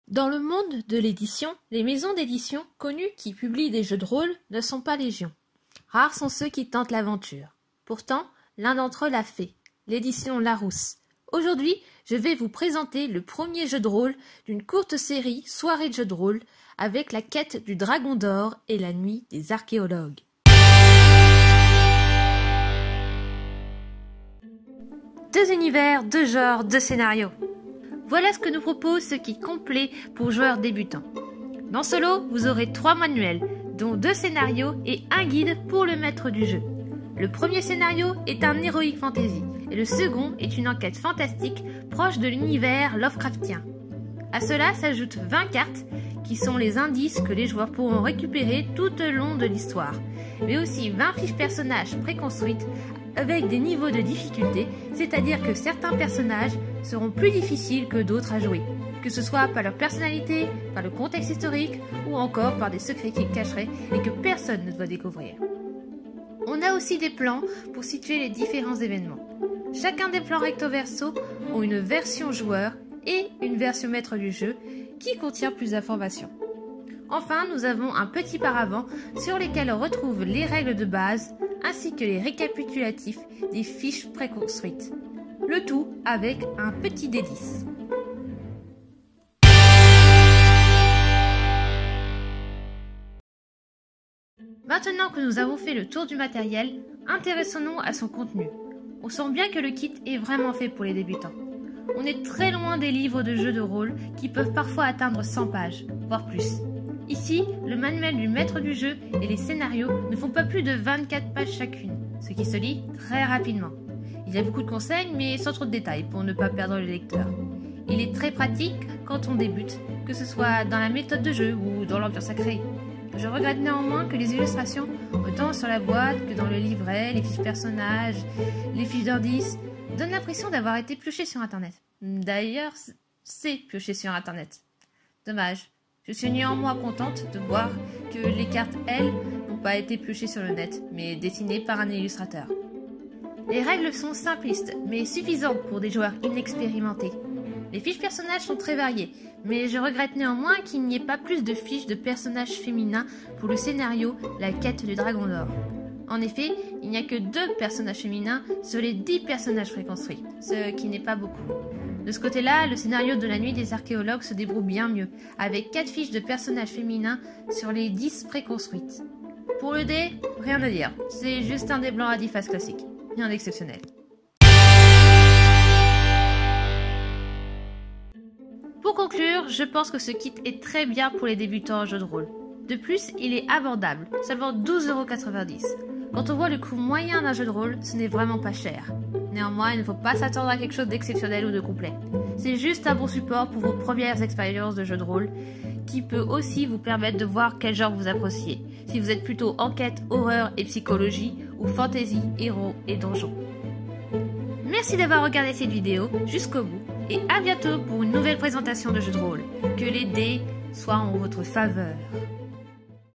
Dans le monde de l'édition, les maisons d'édition connues qui publient des jeux de rôle ne sont pas légion. Rares sont ceux qui tentent l'aventure. Pourtant, l'un d'entre eux l'a fait, l'édition Larousse. Aujourd'hui, je vais vous présenter le premier jeu de rôle d'une courte série Soirée de jeux de rôle avec la quête du Dragon d'Or et la nuit des archéologues. Deux univers, deux genres, deux scénarios. Voilà ce que nous propose ce kit complet pour joueurs débutants. Dans ce lot, vous aurez 3 manuels, dont 2 scénarios et un guide pour le maître du jeu. Le premier scénario est un heroic fantasy et le second est une enquête fantastique proche de l'univers Lovecraftien. À cela s'ajoutent 20 cartes qui sont les indices que les joueurs pourront récupérer tout au long de l'histoire, mais aussi 20 fiches personnages préconstruites avec des niveaux de difficulté, c'est-à-dire que certains personnages seront plus difficiles que d'autres à jouer, que ce soit par leur personnalité, par le contexte historique ou encore par des secrets qu'ils cacheraient et que personne ne doit découvrir. On a aussi des plans pour situer les différents événements. Chacun des plans recto-verso ont une version joueur et une version maître du jeu qui contient plus d'informations. Enfin, nous avons un petit paravent sur lesquels on retrouve les règles de base ainsi que les récapitulatifs des fiches préconstruites. Le tout avec un petit D10. Maintenant que nous avons fait le tour du matériel, intéressons-nous à son contenu. On sent bien que le kit est vraiment fait pour les débutants. On est très loin des livres de jeux de rôle qui peuvent parfois atteindre 100 pages, voire plus. Ici, le manuel du maître du jeu et les scénarios ne font pas plus de 24 pages chacune, ce qui se lit très rapidement. Il y a beaucoup de conseils, mais sans trop de détails pour ne pas perdre le lecteur. Il est très pratique quand on débute, que ce soit dans la méthode de jeu ou dans l'ambiance à créer. Je regrette néanmoins que les illustrations, autant sur la boîte que dans le livret, les fiches personnages, les fiches d'indices, donnent l'impression d'avoir été piochées sur internet. D'ailleurs, c'est pioché sur internet. Dommage. Je suis néanmoins contente de voir que les cartes, elles, n'ont pas été piochées sur le net, mais dessinées par un illustrateur. Les règles sont simplistes, mais suffisantes pour des joueurs inexpérimentés. Les fiches personnages sont très variées, mais je regrette néanmoins qu'il n'y ait pas plus de fiches de personnages féminins pour le scénario La quête du Dragon d'Or. En effet, il n'y a que 2 personnages féminins sur les 10 personnages préconstruits, ce qui n'est pas beaucoup. De ce côté-là, le scénario de la nuit des archéologues se débrouille bien mieux, avec 4 fiches de personnages féminins sur les 10 préconstruites. Pour le dé, rien à dire, c'est juste un dé blanc à 10 faces classique, rien d'exceptionnel. Pour conclure, je pense que ce kit est très bien pour les débutants en jeu de rôle. De plus, il est abordable, seulement 12,90 €. Quand on voit le coût moyen d'un jeu de rôle, ce n'est vraiment pas cher. Néanmoins, il ne faut pas s'attendre à quelque chose d'exceptionnel ou de complet. C'est juste un bon support pour vos premières expériences de jeu de rôle, qui peut aussi vous permettre de voir quel genre vous appréciez, si vous êtes plutôt enquête, horreur et psychologie, ou fantasy, héros et donjons. Merci d'avoir regardé cette vidéo jusqu'au bout, et à bientôt pour une nouvelle présentation de jeu de rôle. Que les dés soient en votre faveur.